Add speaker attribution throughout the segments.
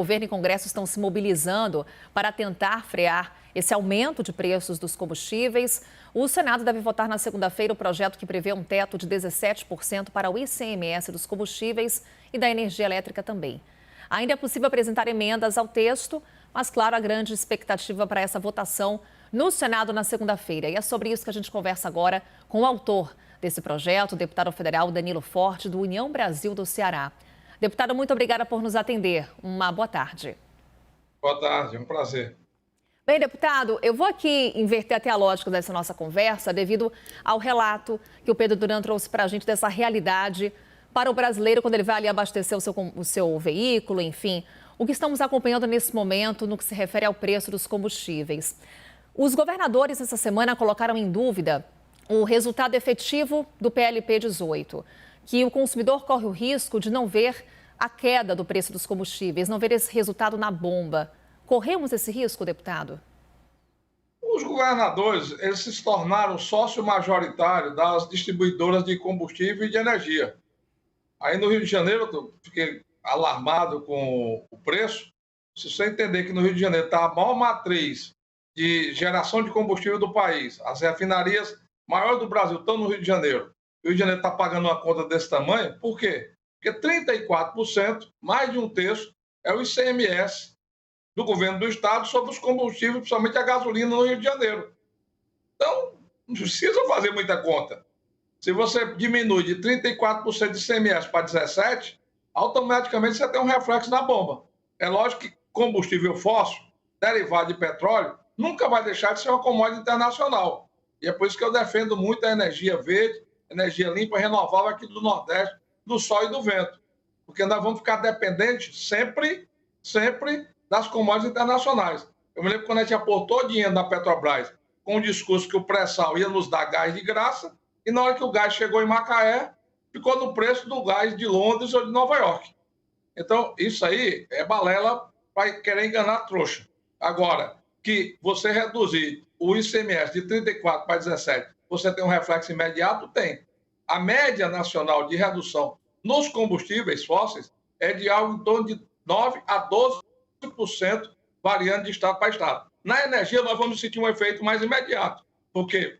Speaker 1: O governo e Congresso estão se mobilizando para tentar frear esse aumento de preços dos combustíveis. O Senado deve votar na segunda-feira o projeto que prevê um teto de 17% para o ICMS dos combustíveis e da energia elétrica também. Ainda é possível apresentar emendas ao texto, mas, claro, a grande expectativa para essa votação no Senado na segunda-feira. E é sobre isso que a gente conversa agora com o autor desse projeto, o deputado federal Danilo Forte, do União Brasil do Ceará. Deputado, muito obrigada por nos atender. Uma boa tarde.
Speaker 2: Boa tarde, é um prazer.
Speaker 1: Bem, deputado, eu vou aqui inverter até a lógica dessa nossa conversa devido ao relato que o Pedro Duran trouxe para a gente dessa realidade para o brasileiro quando ele vai ali abastecer o seu veículo, enfim. O que estamos acompanhando nesse momento no que se refere ao preço dos combustíveis. Os governadores essa semana colocaram em dúvida o resultado efetivo do PLP 18, que o consumidor corre o risco de não ver a queda do preço dos combustíveis, não ver esse resultado na bomba. Corremos esse risco, deputado?
Speaker 2: Os governadores, eles se tornaram sócio majoritário das distribuidoras de combustível e de energia. Aí no Rio de Janeiro, eu fiquei alarmado com o preço. Se você entender que no Rio de Janeiro está a maior matriz de geração de combustível do país, as refinarias maiores do Brasil estão no Rio de Janeiro. O Rio de Janeiro está pagando uma conta desse tamanho, por quê? Porque 34%, mais de um terço, é o ICMS do governo do estado sobre os combustíveis, principalmente a gasolina no Rio de Janeiro. Então, não precisa fazer muita conta. Se você diminui de 34% de ICMS para 17%, automaticamente você tem um reflexo na bomba. É lógico que combustível fóssil, derivado de petróleo, nunca vai deixar de ser uma commodity internacional. E é por isso que eu defendo muito a energia verde, energia limpa e renovável aqui do Nordeste, do sol e do vento. Porque nós vamos ficar dependentes sempre das commodities internacionais. Eu me lembro quando a gente aportou dinheiro na Petrobras com o discurso que o pré-sal ia nos dar gás de graça, e na hora que o gás chegou em Macaé, ficou no preço do gás de Londres ou de Nova York. Então, isso aí é balela para querer enganar a trouxa. Agora, que você reduzir o ICMS de 34% para 17%, você tem um reflexo imediato? Tem. A média nacional de redução nos combustíveis fósseis é de algo em torno de 9% a 12%, variando de estado para estado. Na energia, nós vamos sentir um efeito mais imediato. Por quê?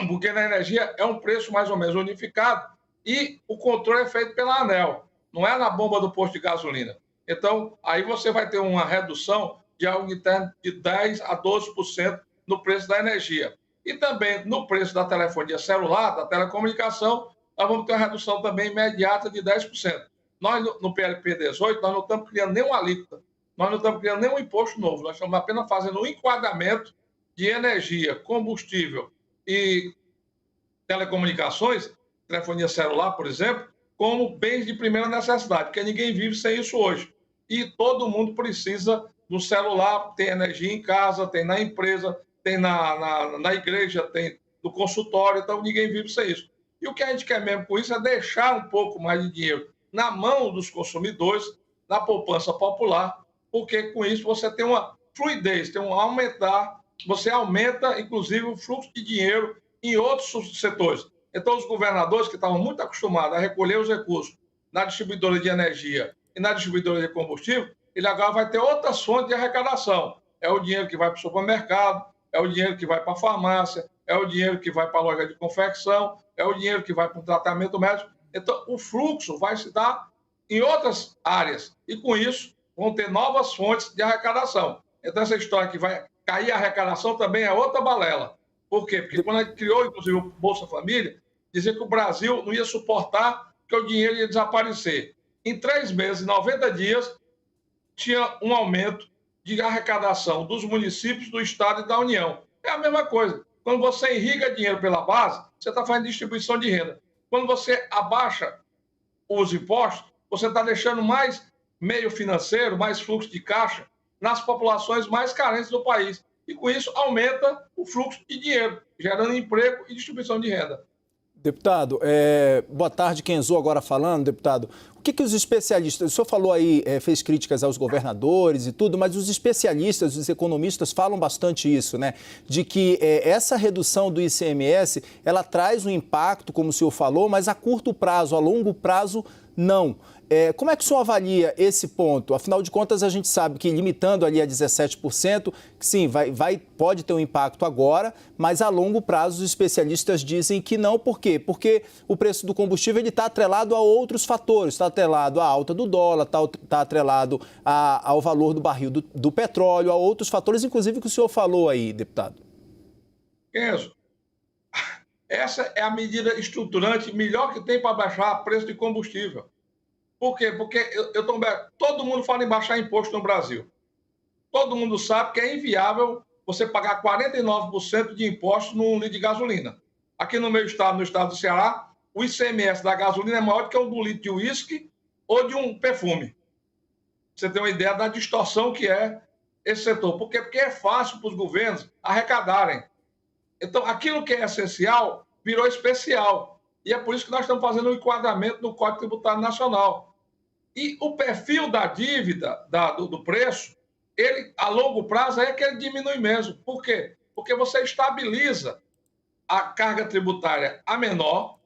Speaker 2: Porque na energia é um preço mais ou menos unificado e o controle é feito pela ANEEL, não é na bomba do posto de gasolina. Então, aí você vai ter uma redução de algo em torno de 10% a 12% no preço da energia. E também no preço da telefonia celular, da telecomunicação, nós vamos ter uma redução também imediata de 10%. Nós, no PLP 18, nós não estamos criando nenhuma alíquota, nós não estamos criando nenhum imposto novo, nós estamos apenas fazendo um enquadramento de energia, combustível e telecomunicações, telefonia celular, por exemplo, como bens de primeira necessidade, porque ninguém vive sem isso hoje. E todo mundo precisa do celular, tem energia em casa, tem na empresa, tem na igreja, tem no consultório, então ninguém vive sem isso. E o que a gente quer mesmo com isso é deixar um pouco mais de dinheiro na mão dos consumidores, na poupança popular, porque com isso você tem uma fluidez, tem um aumentar, você aumenta, inclusive, o fluxo de dinheiro em outros setores. Então, os governadores que estavam muito acostumados a recolher os recursos na distribuidora de energia e na distribuidora de combustível, ele agora vai ter outras fontes de arrecadação. É o dinheiro que vai para o supermercado, é o dinheiro que vai para a farmácia, é o dinheiro que vai para a loja de confecção, é o dinheiro que vai para o tratamento médico. Então, o fluxo vai se dar em outras áreas. E, com isso, vão ter novas fontes de arrecadação. Então, essa história que vai cair a arrecadação também é outra balela. Por quê? Porque quando a gente criou, inclusive, o Bolsa Família, dizia que o Brasil não ia suportar que o dinheiro ia desaparecer. Em 3 meses, 90 dias, tinha um aumento de arrecadação dos municípios, do Estado e da União. É a mesma coisa. Quando você irriga dinheiro pela base, você está fazendo distribuição de renda. Quando você abaixa os impostos, você está deixando mais meio financeiro, mais fluxo de caixa nas populações mais carentes do país. E com isso aumenta o fluxo de dinheiro, gerando emprego e distribuição de renda.
Speaker 3: Deputado, boa tarde, Kenzo agora falando, deputado. O que os especialistas, o senhor falou aí, fez críticas aos governadores e tudo, mas os especialistas, os economistas falam bastante isso, né? De que essa redução do ICMS, ela traz um impacto, como o senhor falou, mas a curto prazo, a longo prazo, não. Como é que o senhor avalia esse ponto? Afinal de contas, a gente sabe que limitando ali a 17%, que sim, pode ter um impacto agora, mas a longo prazo os especialistas dizem que não. Por quê? Porque o preço do combustível está atrelado a outros fatores, está atrelado à alta do dólar, está atrelado ao valor do barril do petróleo, a outros fatores, inclusive que o senhor falou aí, deputado.
Speaker 2: Enzo, essa é a medida estruturante melhor que tem para baixar o preço de combustível. Por quê? Porque todo mundo fala em baixar imposto no Brasil. Todo mundo sabe que é inviável você pagar 49% de imposto num litro de gasolina. Aqui no meu estado, no estado do Ceará, o ICMS da gasolina é maior do que o do litro de uísque ou de um perfume. Você tem uma ideia da distorção que é esse setor. Por quê? Porque é fácil para os governos arrecadarem. Então, aquilo que é essencial virou especial. E é por isso que nós estamos fazendo um enquadramento no Código Tributário Nacional. E o perfil da dívida, do preço, ele, a longo prazo, é que ele diminui mesmo. Por quê? Porque você estabiliza a carga tributária a menor,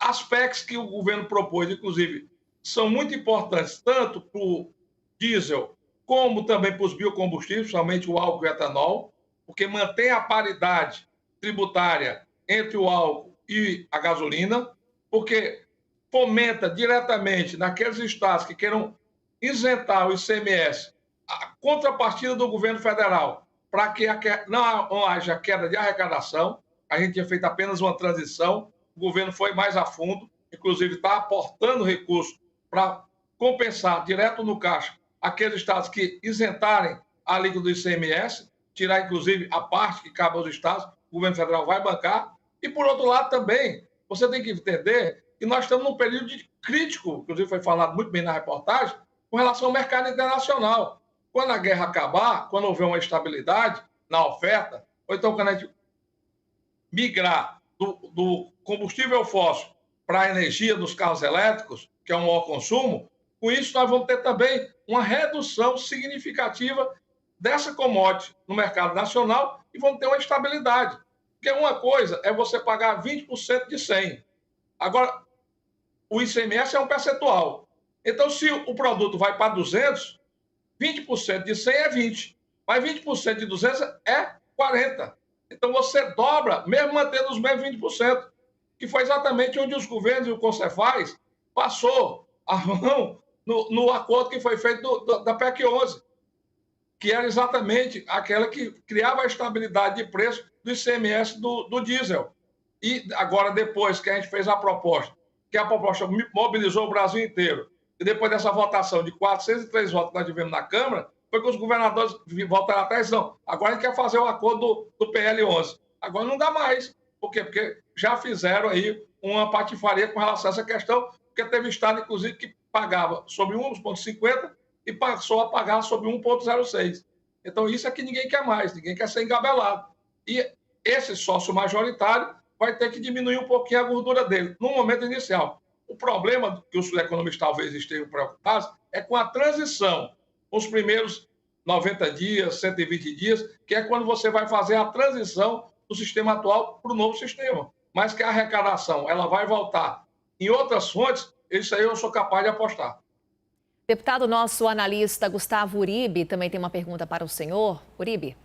Speaker 2: aspectos que o governo propôs, inclusive, são muito importantes, tanto para o diesel, como também para os biocombustíveis, somente o álcool e o etanol, porque mantém a paridade tributária entre o álcool e a gasolina, porque fomenta diretamente naqueles estados que queiram isentar o ICMS a contrapartida do governo federal para que não haja queda de arrecadação. A gente tinha feito apenas uma transição, o governo foi mais a fundo, inclusive está aportando recursos para compensar direto no caixa aqueles estados que isentarem a alíquota do ICMS, tirar inclusive a parte que cabe aos estados, o governo federal vai bancar. E, por outro lado, também, você tem que entender que nós estamos num período crítico, inclusive foi falado muito bem na reportagem, com relação ao mercado internacional. Quando a guerra acabar, quando houver uma estabilidade na oferta, ou então quando a gente migrar do combustível fóssil para a energia dos carros elétricos, que é um maior consumo, com isso nós vamos ter também uma redução significativa dessa commodity no mercado nacional e vamos ter uma estabilidade. Porque uma coisa é você pagar 20% de 100. Agora, o ICMS é um percentual. Então, se o produto vai para 200, 20% de 100 é 20, mas 20% de 200 é 40. Então, você dobra, mesmo mantendo os mesmos 20%, que foi exatamente onde os governos e o Concefaz passou a mão no acordo que foi feito da PEC 11, que era exatamente aquela que criava a estabilidade de preço do ICMS do diesel. E agora, depois que a gente fez a proposta, que a proposta mobilizou o Brasil inteiro, e depois dessa votação de 403 votos que nós tivemos na Câmara, foi que os governadores voltaram atrás, não, agora a gente quer fazer o acordo do PL 11. Agora não dá mais. Por quê? Porque já fizeram aí uma patifaria com relação a essa questão, porque teve estado, inclusive, que pagava sobre 1,50 e passou a pagar sobre 1,06. Então, isso é que ninguém quer mais, ninguém quer ser engabelado. E esse sócio majoritário vai ter que diminuir um pouquinho a gordura dele, no momento inicial. O problema que os economistas talvez estejam preocupados é com a transição, os primeiros 90 dias, 120 dias, que é quando você vai fazer a transição do sistema atual para o novo sistema. Mas que a arrecadação ela vai voltar em outras fontes, isso aí eu sou capaz de apostar.
Speaker 1: Deputado, nosso analista Gustavo Uribe também tem uma pergunta para o senhor. Uribe.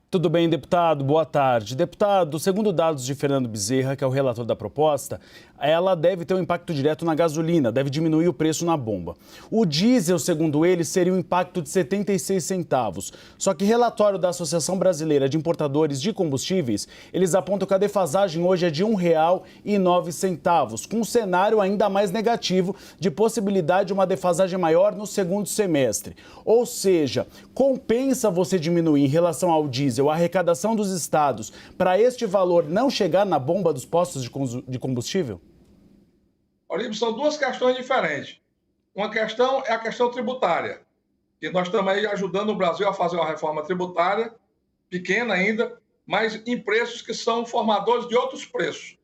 Speaker 4: Tudo bem, deputado? Boa tarde. Deputado, segundo dados de Fernando Bezerra, que é o relator da proposta, ela deve ter um impacto direto na gasolina, deve diminuir o preço na bomba. O diesel, segundo ele, seria um impacto de 76 centavos. Só que relatório da Associação Brasileira de Importadores de Combustíveis, eles apontam que a defasagem hoje é de R$ 1,09, com um cenário ainda mais negativo de possibilidade de uma defasagem maior no segundo semestre. Ou seja, compensa você diminuir em relação ao diesel a arrecadação dos estados para este valor não chegar na bomba dos postos de combustível?
Speaker 2: Olívio, são duas questões diferentes. Uma questão é a questão tributária, que nós estamos aí ajudando o Brasil a fazer uma reforma tributária, pequena ainda, mas em preços que são formadores de outros preços.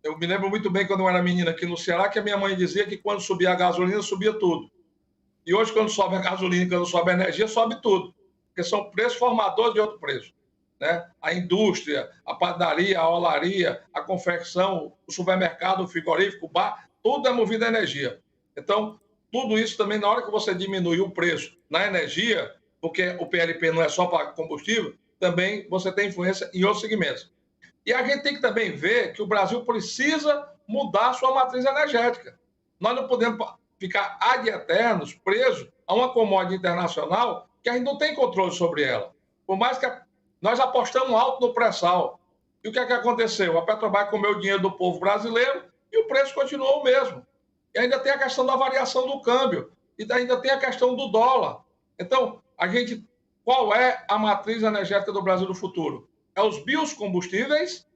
Speaker 2: Eu me lembro muito bem quando eu era menina aqui no Ceará, que a minha mãe dizia que quando subia a gasolina, subia tudo. E hoje, quando sobe a gasolina e quando sobe a energia, sobe tudo. Porque são preços formadores de outro preço. Né? A indústria, a padaria, a olaria, a confecção, o supermercado, o frigorífico, o bar, tudo é movido a energia. Então, tudo isso também, na hora que você diminui o preço na energia, porque o PLP não é só para combustível, também você tem influência em outros segmentos. E a gente tem que também ver que o Brasil precisa mudar sua matriz energética. Nós não podemos ficar ad eternos presos a uma commodity internacional que a gente não tem controle sobre ela. Por mais que nós apostamos alto no pré-sal. E o que é que aconteceu? A Petrobras comeu o dinheiro do povo brasileiro e o preço continuou o mesmo. E ainda tem a questão da variação do câmbio. E ainda tem a questão do dólar. Então, qual é a matriz energética do Brasil do futuro? É os biocombustíveis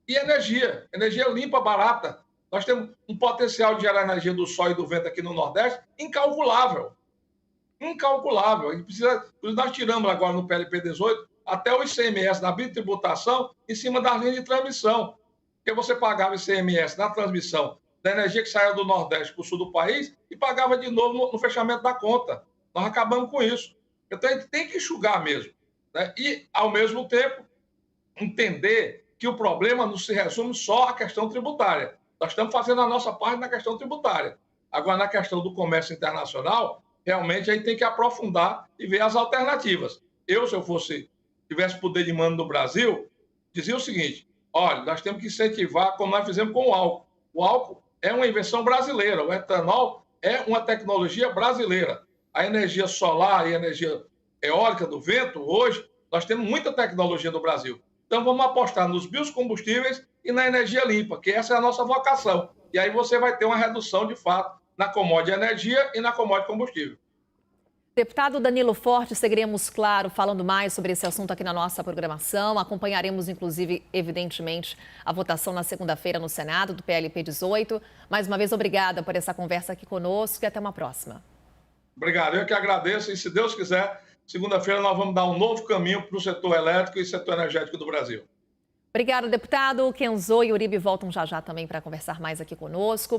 Speaker 2: e energia. Energia limpa, barata. Nós temos um potencial de gerar energia do sol e do vento aqui no Nordeste incalculável. Incalculável. A gente precisa, nós tiramos agora no PLP 18 até o ICMS da bitributação em cima das linhas de transmissão. Porque você pagava ICMS na transmissão da energia que saía do Nordeste para o sul do país e pagava de novo no fechamento da conta. Nós acabamos com isso. Então, a gente tem que enxugar mesmo. Né? E, ao mesmo tempo, entender que o problema não se resume só à questão tributária. Nós estamos fazendo a nossa parte na questão tributária. Agora, na questão do comércio internacional, realmente a gente tem que aprofundar e ver as alternativas. Eu, se eu tivesse poder de mando no Brasil, dizia o seguinte: olha, nós temos que incentivar, como nós fizemos com o álcool. O álcool é uma invenção brasileira, o etanol é uma tecnologia brasileira. A energia solar e a energia eólica do vento, hoje, nós temos muita tecnologia no Brasil. Então, vamos apostar nos biocombustíveis e na energia limpa, que essa é a nossa vocação. E aí você vai ter uma redução, de fato, na commodity energia e na commodity combustível.
Speaker 1: Deputado Danilo Forte, seguiremos, claro, falando mais sobre esse assunto aqui na nossa programação. Acompanharemos, inclusive, evidentemente, a votação na segunda-feira no Senado do PLP 18. Mais uma vez, obrigada por essa conversa aqui conosco e até uma próxima.
Speaker 2: Obrigado, eu que agradeço e, se Deus quiser, segunda-feira nós vamos dar um novo caminho para o setor elétrico e setor energético do Brasil.
Speaker 1: Obrigada, deputado. Kenzo e Uribe voltam já também para conversar mais aqui conosco.